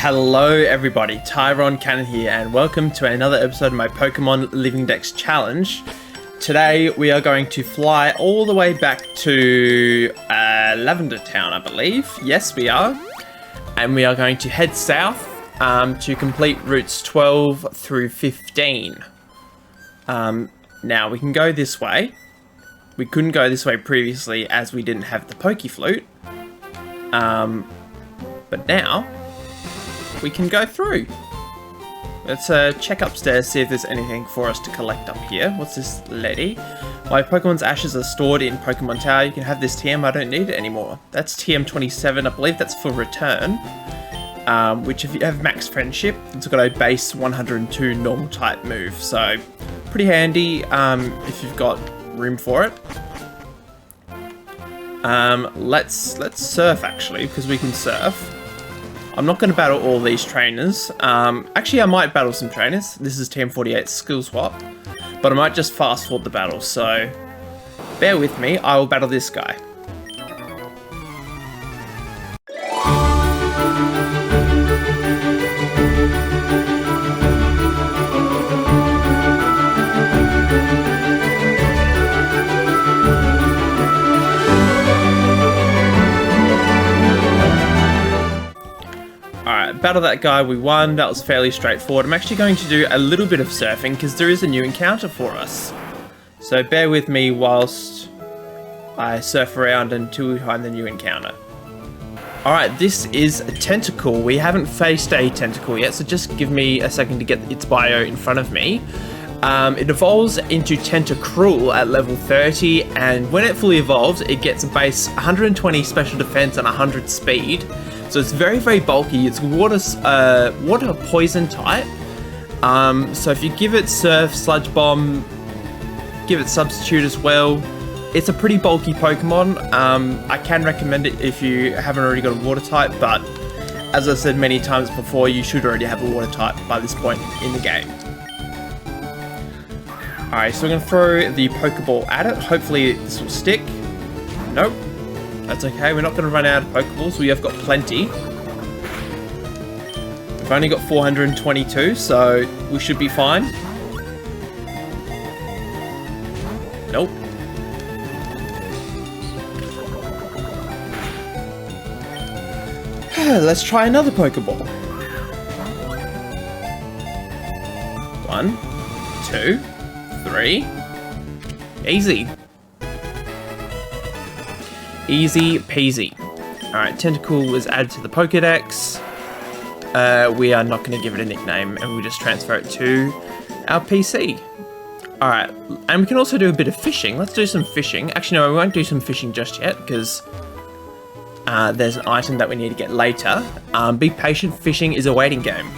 Hello everybody, Tyron Cannon here and welcome to another episode of my Pokemon Living Dex Challenge. Today we are going to fly all the way back to Lavender Town, I believe. Yes, we are. And we are going to head south to complete routes 12 through 15. Now we can go this way. We couldn't go this way previously as we didn't have the Pokeflute. But now we can go through. Let's check upstairs, see if there's anything for us to collect up here. What's this lady? My Pokemon's ashes are stored in Pokemon Tower. You can have this TM, I don't need it anymore. That's TM27, I believe that's for return. Which if you have max friendship, it's got a base 102 normal type move. So pretty handy if you've got room for it. Let's surf actually, because we can surf. I'm not going to battle all these trainers. Actually, I might battle some trainers. This is TM48 skill swap, but I might just fast forward the battle. So bear with me. I will battle this guy. Battle that guy, we won. That was fairly straightforward. I'm actually going to do a little bit of surfing because there is a new encounter for us. So bear with me whilst I surf around until we find the new encounter. Alright, this is a Tentacle. We haven't faced a Tentacle yet, so just give me a second to get its bio in front of me. It evolves into Tentacruel at level 30, and when it fully evolves, it gets a base 120 special defense and 100 speed. So it's very, very bulky. It's water poison type. So if you give it Surf, Sludge Bomb, give it Substitute as well, it's a pretty bulky Pokemon. I can recommend it if you haven't already got a water type, but as I said many times before, you should already have a water type by this point in the game. Alright, so we're going to throw the Pokeball at it. Hopefully this will stick. Nope. That's okay, we're not going to run out of Pokeballs, we have got plenty. We've only got 422, so we should be fine. Nope. Let's try another Pokeball. 1, 2, 3. Easy. Easy peasy. Alright, Tentacle was added to the Pokedex. We are not going to give it a nickname, and we'll just transfer it to our PC. Alright, and we can also do a bit of fishing. Let's do some fishing. Actually, no, we won't do some fishing just yet, because there's an item that we need to get later. Be patient, fishing is a waiting game.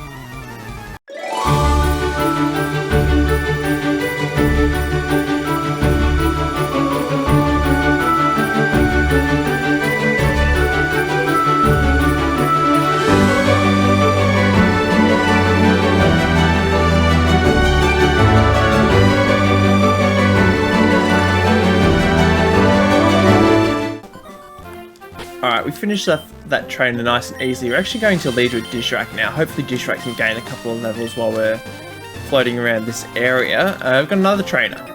Alright, we finished that trainer nice and easy. We're actually going to lead with Dishrack now. Hopefully Dishrack can gain a couple of levels while we're floating around this area. We've got another trainer.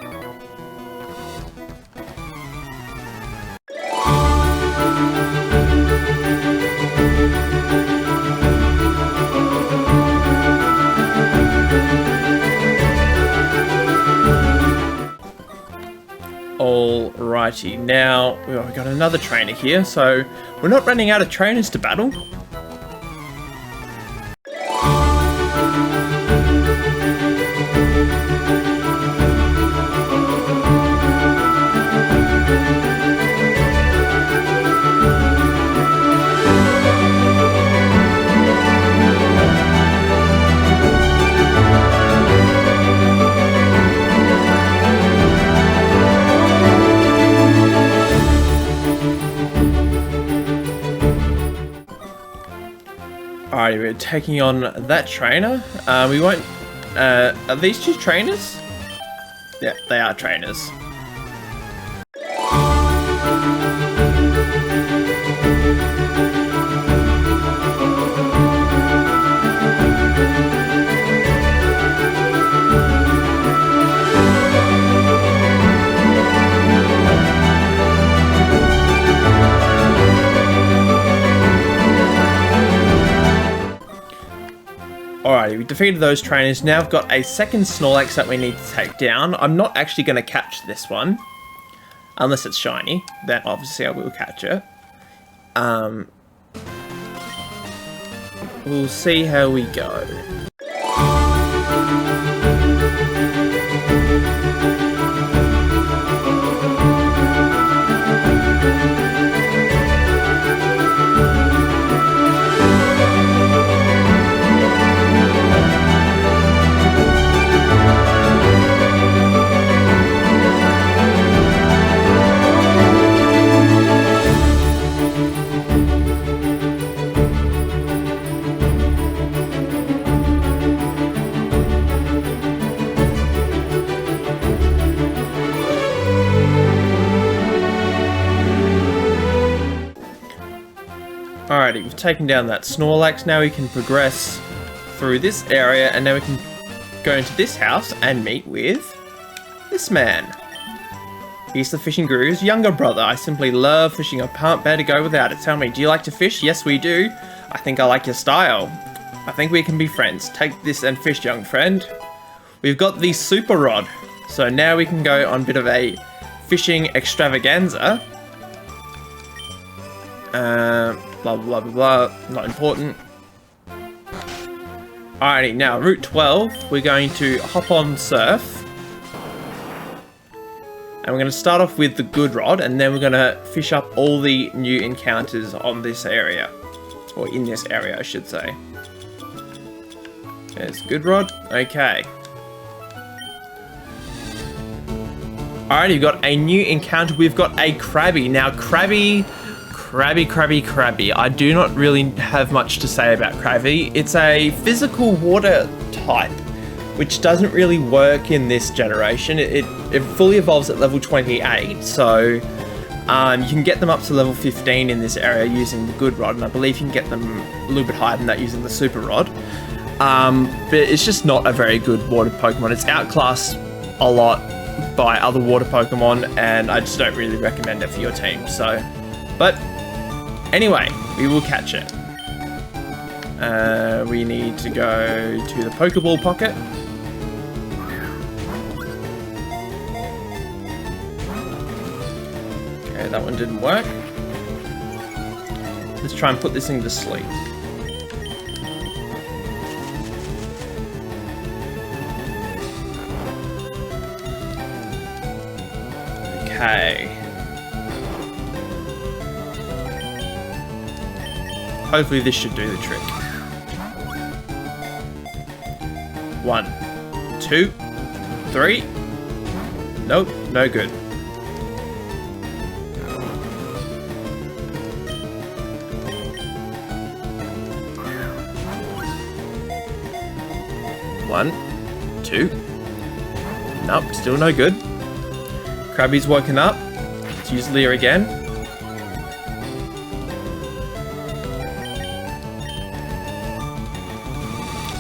Alrighty, now we've got another trainer here, so we're not running out of trainers to battle. Alright, we're taking on that trainer. We won't... are these two trainers? Yeah, they are trainers. Alrighty, we defeated those trainers. Now I've got a second Snorlax that we need to take down. I'm not actually going to catch this one. Unless it's shiny. Then obviously I will catch it. We'll see how we go. Alrighty, we've taken down that Snorlax. Now we can progress through this area, and now we can go into this house and meet with this man. He's the fishing guru's younger brother. I simply love fishing. I can't bear to go without it. Tell me, do you like to fish? Yes, we do. I think I like your style. I think we can be friends. Take this and fish, young friend. We've got the super rod. So now we can go on a bit of a fishing extravaganza. Blah, blah, blah, blah. Not important. Alrighty, now Route 12. We're going to hop on Surf. And we're going to start off with the good rod, and then we're going to fish up all the new encounters on this area. Or in this area, I should say. There's good rod. Okay. Alright, we've got a new encounter. We've got a Krabby. Now, Krabby. I do not really have much to say about Krabby. It's a physical water type, which doesn't really work in this generation. It fully evolves at level 28, so you can get them up to level 15 in this area using the good rod, and I believe you can get them a little bit higher than that using the super rod. But it's just not a very good water Pokemon. It's outclassed a lot by other water Pokemon, and I just don't really recommend it for your team. So, but anyway, we will catch it. We need to go to the Pokeball pocket. Okay, that one didn't work. Let's try and put this thing to sleep. Okay. Hopefully this should do the trick. 1, 2, 3. Nope, no good. One, 2. Nope, still no good. Krabby's woken up. Let's use Leer again.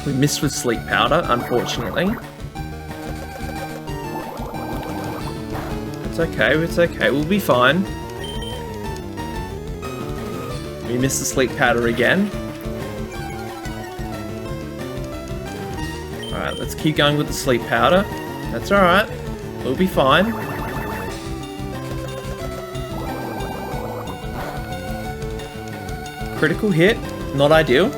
We missed with Sleep Powder, unfortunately. It's okay, we'll be fine. We missed the Sleep Powder again. Alright, let's keep going with the Sleep Powder. That's alright, we'll be fine. Critical hit, not ideal.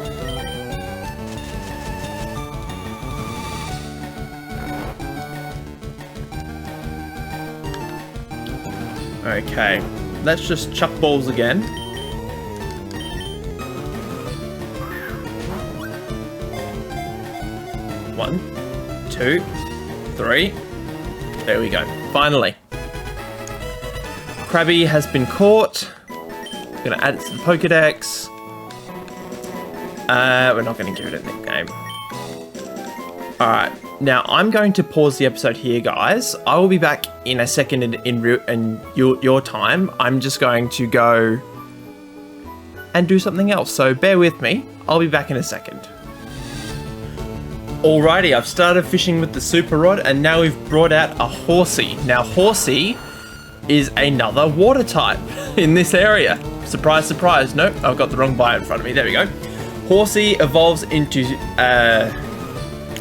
Okay, let's just chuck balls again. One, 2, 3. There we go. Finally. Krabby has been caught. We're going to add it to the Pokedex. We're not going to give it a nickname. Alright, now I'm going to pause the episode here, guys. I will be back in a second in your time. I'm just going to go and do something else, so bear with me. I'll be back in a second. Alrighty, I've started fishing with the super rod, and now we've brought out a Horsey. Now, Horsey is another water type in this area. Surprise, surprise. Nope, I've got the wrong bio in front of me. There we go. Horsey evolves into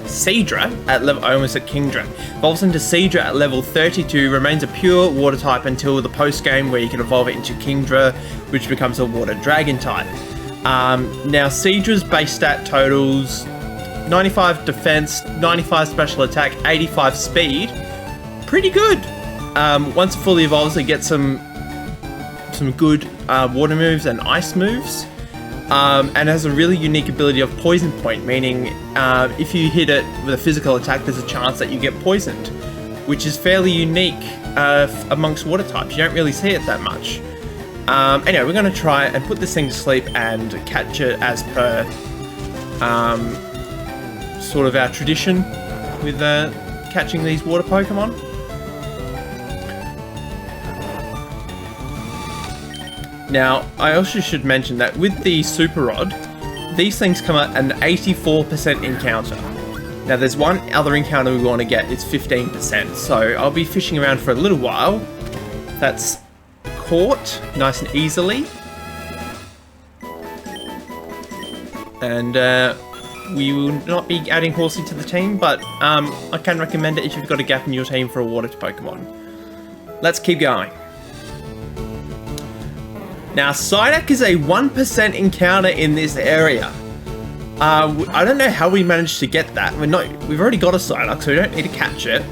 Seadra at level, I almost said Kingdra. Evolves into Seadra at level 32, remains a pure water type until the post game where you can evolve it into Kingdra, which becomes a water dragon type. Now Seadra's base stat totals 95 defense, 95 special attack, 85 speed. Pretty good. Once it fully evolves, it gets some good water moves and ice moves. And has a really unique ability of Poison Point, meaning if you hit it with a physical attack, there's a chance that you get poisoned, which is fairly unique amongst water types. You don't really see it that much. Anyway, we're going to try and put this thing to sleep and catch it as per sort of our tradition with catching these water Pokemon. Now, I also should mention that with the Super Rod, these things come at an 84% encounter. Now, there's one other encounter we want to get, it's 15%, so I'll be fishing around for a little while. That's caught nice and easily. And we will not be adding Horsey to the team, but I can recommend it if you've got a gap in your team for a water Pokemon. Let's keep going. Now, Psyduck is a 1% encounter in this area. I don't know how we managed to get that. We've already got a Psyduck, so we don't need to catch it.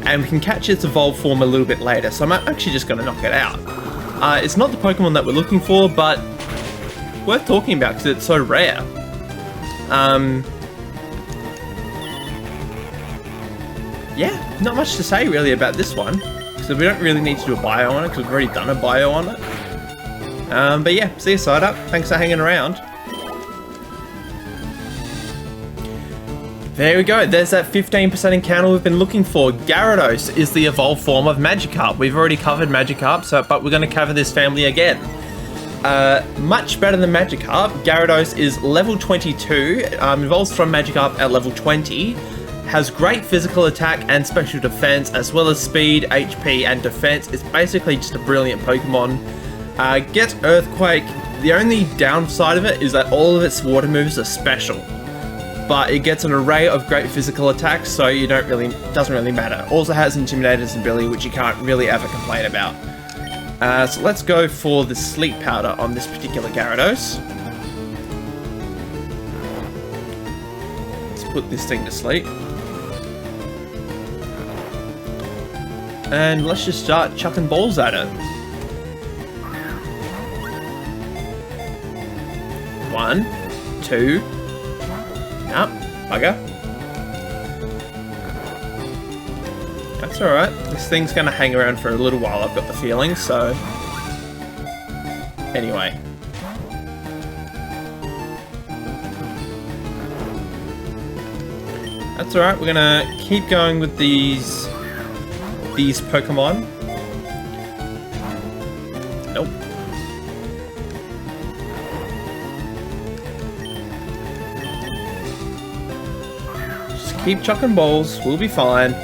And we can catch its evolved form a little bit later, so I'm actually just going to knock it out. It's not the Pokemon that we're looking for, but worth talking about because it's so rare. Yeah, not much to say really about this one. So we don't really need to do a bio on it because we've already done a bio on it. But yeah, see you Psyduck. Thanks for hanging around. There we go. There's that 15% encounter we've been looking for. Gyarados is the evolved form of Magikarp. We've already covered Magikarp, but we're going to cover this family again. Much better than Magikarp. Gyarados is level 22, evolves from Magikarp at level 20, has great physical attack and special defense, as well as speed, HP, and defense. It's basically just a brilliant Pokemon. Gets Earthquake. The only downside of it is that all of its water moves are special, but it gets an array of great physical attacks, so doesn't really matter. Also has Intimidator's ability, which you can't really ever complain about. So let's go for the Sleep Powder on this particular Gyarados. Let's put this thing to sleep. And let's just start chucking balls at it. 1, 2. Nope, bugger. That's alright. This thing's gonna hang around for a little while, I've got the feeling, so... Anyway. That's alright, we're gonna keep going with these Pokemon. Nope. Just keep chucking balls, we'll be fine.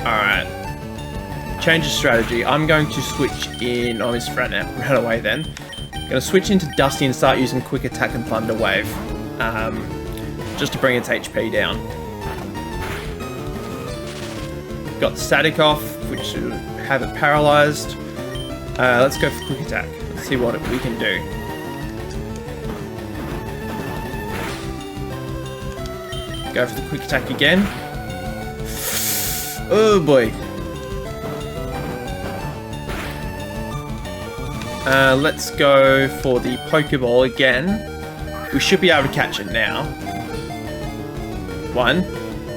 Alright. Change of strategy. I'm going to switch in... Oh, his friend ran away then. I'm going to switch into Dusty and start using Quick Attack and Thunder Wave. Just to bring its HP down. Got Static off, which should have it paralyzed. Let's go for Quick Attack. Let's see what we can do. Go for the Quick Attack again. Oh boy. Let's go for the Pokeball again. We should be able to catch it now. 1,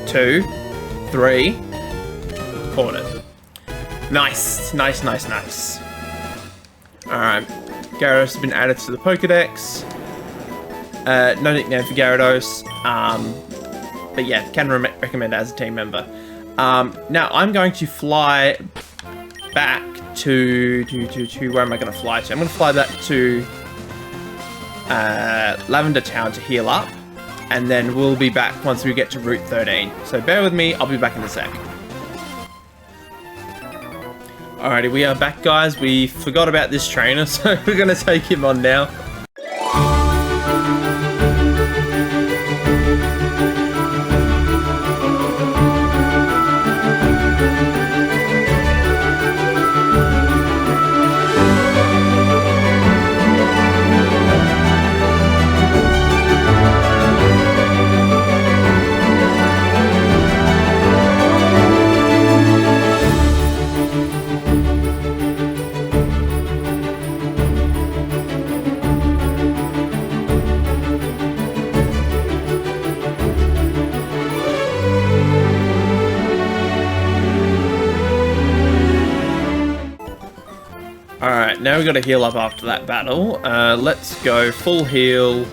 2, 3. Caught it. Nice, nice, nice, nice. Alright. Gyarados has been added to the Pokedex. No nickname for Gyarados. But yeah, can recommend it as a team member. Now I'm going to fly back to where am I going to fly to? I'm going to fly back to Lavender Town to heal up, and then we'll be back once we get to Route 13. So bear with me, I'll be back in a sec. Alrighty, we are back, guys. We forgot about this trainer, so we're going to take him on now. Alright, now we've got to heal up after that battle. Let's go full heal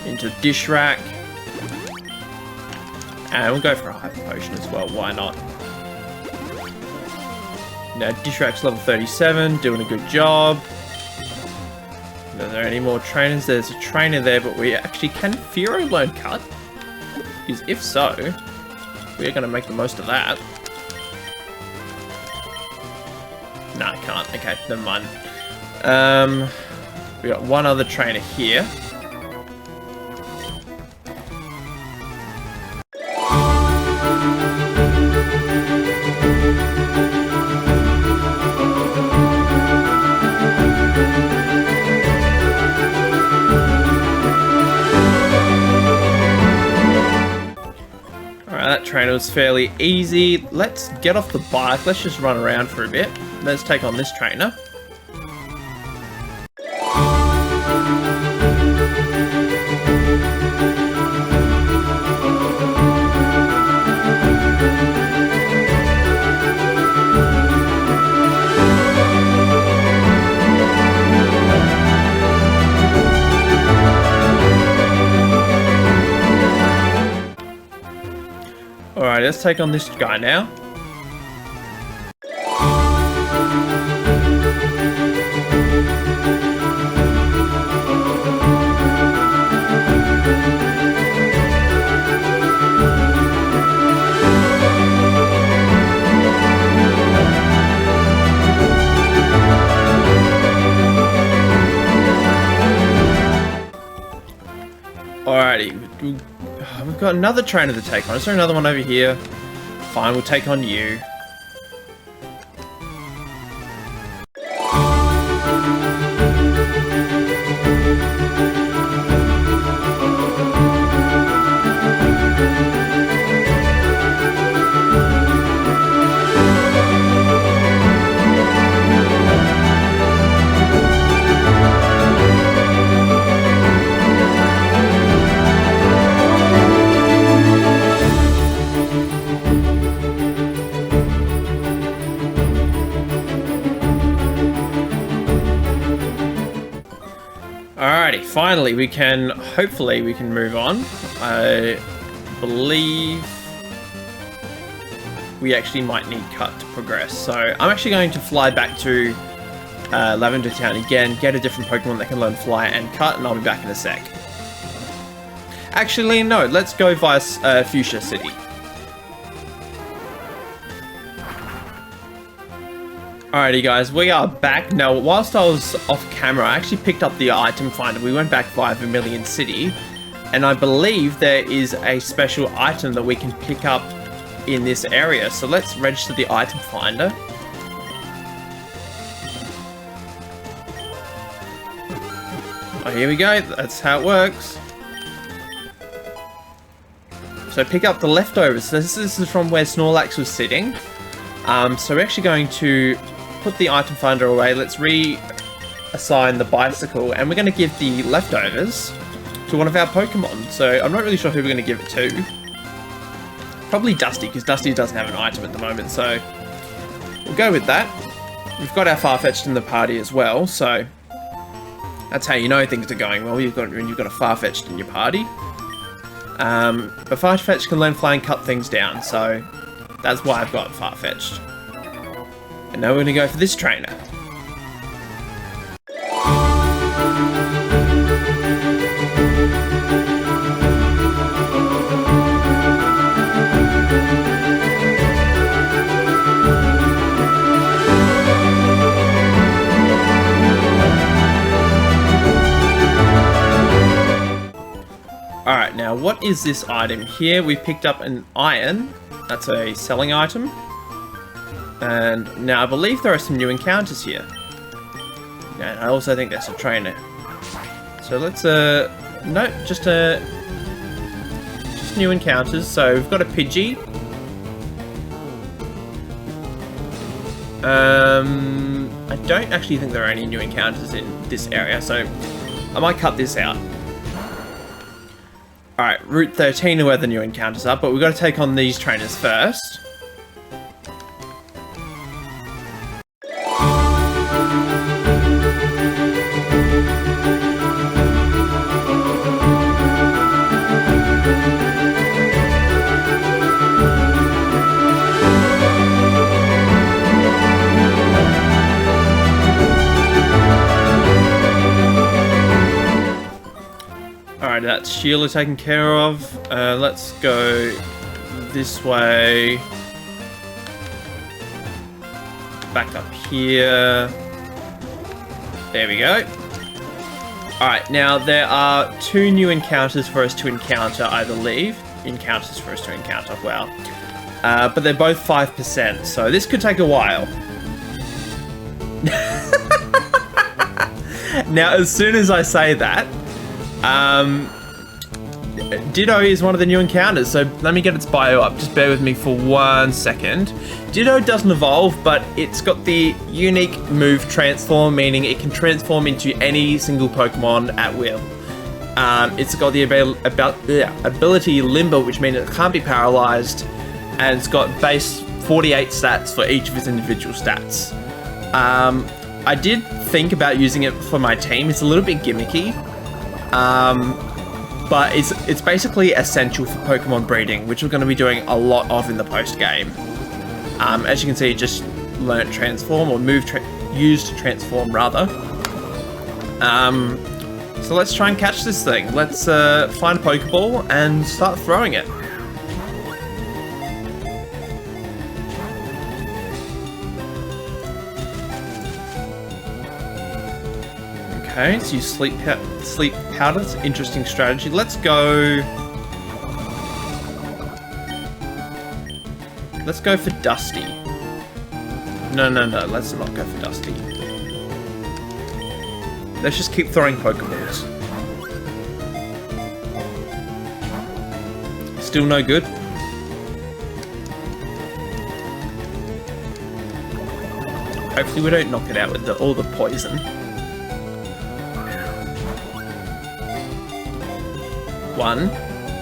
into Dish Rack. And we'll go for a Hyper Potion as well, why not? Now, Dish Rack's level 37, doing a good job. Are there any more trainers? There's a trainer there, but we actually can Fearow learn Cut? Because if so, we're going to make the most of that. No, I can't. Okay, never mind. We got one other trainer here. That trainer was fairly easy. Let's get off the bike. Let's just run around for a bit. Let's take on this trainer. Alright, let's take on this guy now. Alrighty, we've got another trainer to take on. Is there another one over here? Fine, we'll take on you. Alrighty, finally hopefully we can move on. I believe we actually might need Cut to progress. So I'm actually going to fly back to Lavender Town again, get a different Pokemon that can learn Fly and Cut, and I'll be back in a sec. Actually, no, let's go via Fuchsia City. Alrighty guys, we are back. Now, whilst I was off camera, I actually picked up the item finder. We went back via Vermilion City, and I believe there is a special item that we can pick up in this area. So let's register the item finder. Oh, here we go. That's how it works. So pick up the leftovers. So this is from where Snorlax was sitting. So we're actually going to put the item finder away. Let's reassign the bicycle, and we're going to give the leftovers to one of our Pokemon. So I'm not really sure who we're going to give it to. Probably Dusty, because Dusty doesn't have an item at the moment. So we'll go with that. We've got our Farfetch'd in the party as well, so that's how you know things are going well. When you've got a Farfetch'd in your party. But Farfetch'd can learn Fly and Cut things down, so that's why I've got Farfetch'd. And now we're going to go for this trainer. Alright, now what is this item here? We picked up an iron. That's a selling item. And now I believe there are some new encounters here. And I also think there's a trainer. So let's, no, just new encounters. So we've got a Pidgey. I don't actually think there are any new encounters in this area, so I might cut this out. Alright, Route 13 are where the new encounters are, but we've got to take on these trainers first. Alright, that's Sheila taken care of. Let's go this way. Back up here. There we go. Alright, now there are 2 new encounters for us to encounter, I believe. Encounters for us to encounter, wow. But they're both 5%, so this could take a while. Now, as soon as I say that, Ditto is one of the new encounters, so let me get its bio up. Just bear with me for 1 second. Ditto doesn't evolve, but it's got the unique move transform, meaning it can transform into any single Pokemon at will. It's got the ability Limber, which means it can't be paralyzed, and it's got base 48 stats for each of its individual stats. I did think about using it for my team. It's a little bit gimmicky. But it's basically essential for Pokemon breeding, which we're going to be doing a lot of in the post game. As you can see, just learnt transform, or used transform rather. So let's try and catch this thing. Let's find a Pokeball and start throwing it. Okay, so you sleep powder. It's an interesting strategy. Let's go. Let's go for Dusty. No. Let's not go for Dusty. Let's just keep throwing Pokeballs. Still no good. Hopefully we don't knock it out with all the poison. 1,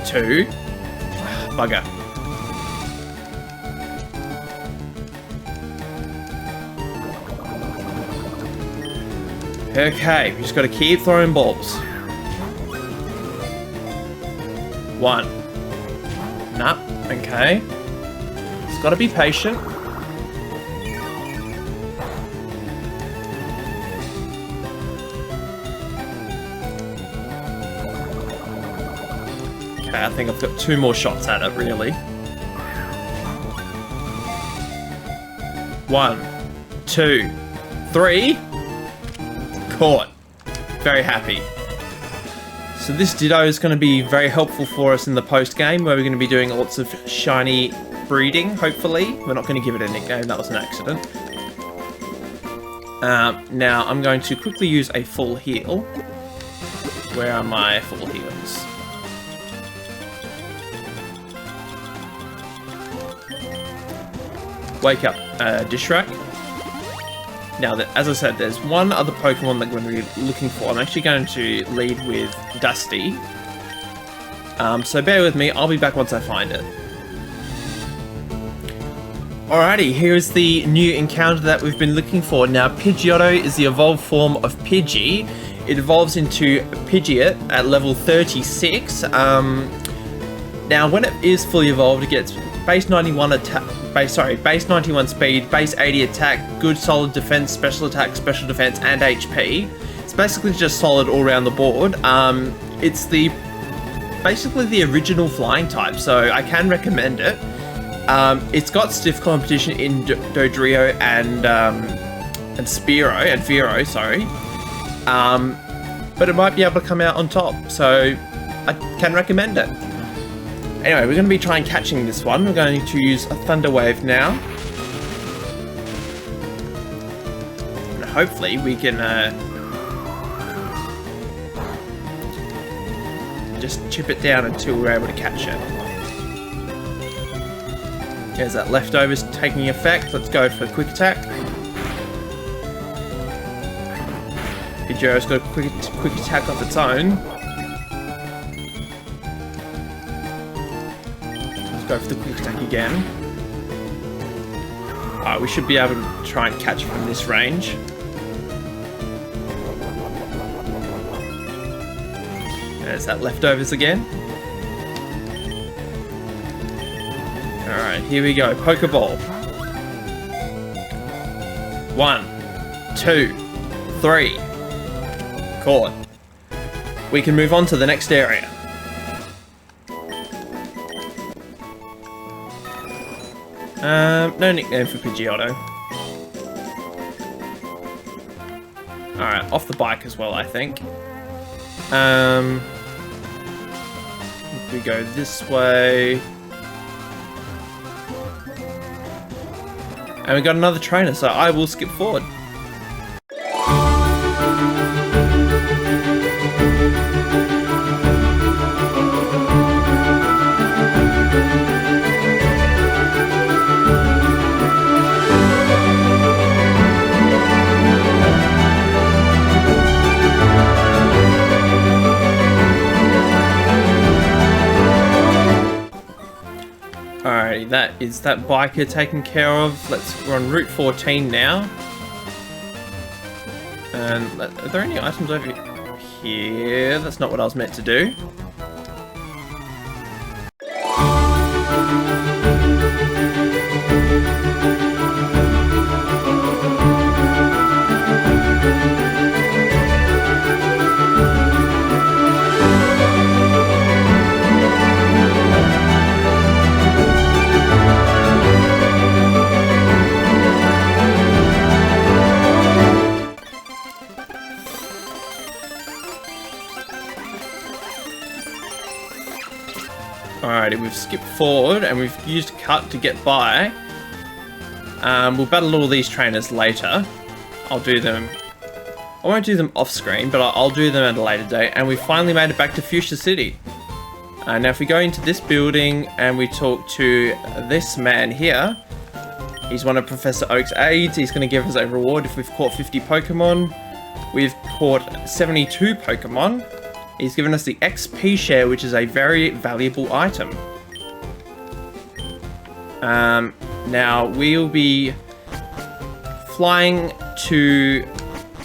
2, bugger. Okay, we just got to keep throwing balls. 1. Nah, okay. It's got to be patient. Okay, I think I've got 2 more shots at it, really. 1, 2, 3. Caught. Very happy. So this Ditto is going to be very helpful for us in the post game, where we're going to be doing lots of shiny breeding, hopefully. We're not going to give it a nickname, that was an accident. Now I'm going to quickly use a full heal. Where are my full heals? Wake up, Dishrak. Now, as I said, there's one other Pokemon that we're going to be looking for. I'm actually going to lead with Dusty. So bear with me, I'll be back once I find it. Alrighty, here's the new encounter that we've been looking for. Now, Pidgeotto is the evolved form of Pidgey. It evolves into Pidgeot at level 36. Now, when it is fully evolved, it gets base 91 attack. Base 91 speed, base 80 attack, good solid defense, special attack, special defense, and HP. It's basically just solid all around the board. It's basically the original flying type, so I can recommend it. It's got stiff competition in Dodrio and Vero, sorry. But it might be able to come out on top. So I can recommend it. Anyway, we're going to be trying catching this one. We're going to use a Thunder Wave now. And hopefully we can just chip it down until we're able to catch it. There's that leftovers taking effect. Let's go for quick attack. Pidgeotto's got a quick attack of its own. Let's go for the quick attack again. Alright, we should be able to try and catch from this range. There's that leftovers again. Alright, here we go. Pokeball. 1, 2, 3. Caught. We can move on to the next area. No nickname for Pidgeotto. Alright, off the bike as well, I think. If we go this way. And we got another trainer, so I will skip forward. Alrighty, that is that biker taken care of. We're on Route 14 now. And are there any items over here? That's not what I was meant to do. Alrighty, we've skipped forward and we've used cut to get by. We'll battle all these trainers later. I'll do them. I won't do them off screen, but I'll do them at a later date. And we finally made it back to Fuchsia City. Now if we go into this building and we talk to this man here, he's one of Professor Oak's aides. He's going to give us a reward if we've caught 50 Pokemon. We've caught 72 Pokemon. He's given us the XP share, which is a very valuable item. Now we'll be flying to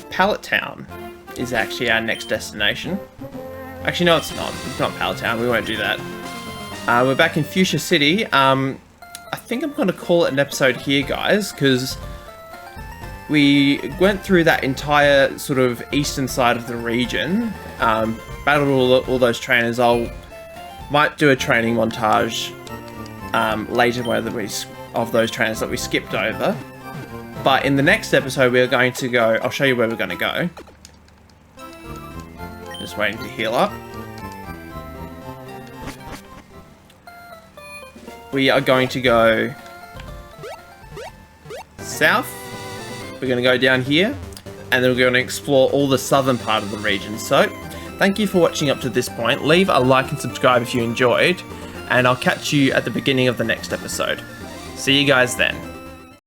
Pallet Town is actually our next destination. Actually, no, it's not. It's not Pallet Town. We won't do that. We're back in Fuchsia City. I think I'm going to call it an episode here, guys, because we went through that entire sort of eastern side of the region. Battled all those trainers. Might do a training montage later of those trainers that we skipped over. But in the next episode, we're going to go. I'll show you where we're going to go. Just waiting to heal up. We are going to go south. We're going to go down here, and then we're going to explore all the southern part of the region. So, thank you for watching up to this point. Leave a like and subscribe if you enjoyed, and I'll catch you at the beginning of the next episode. See you guys then.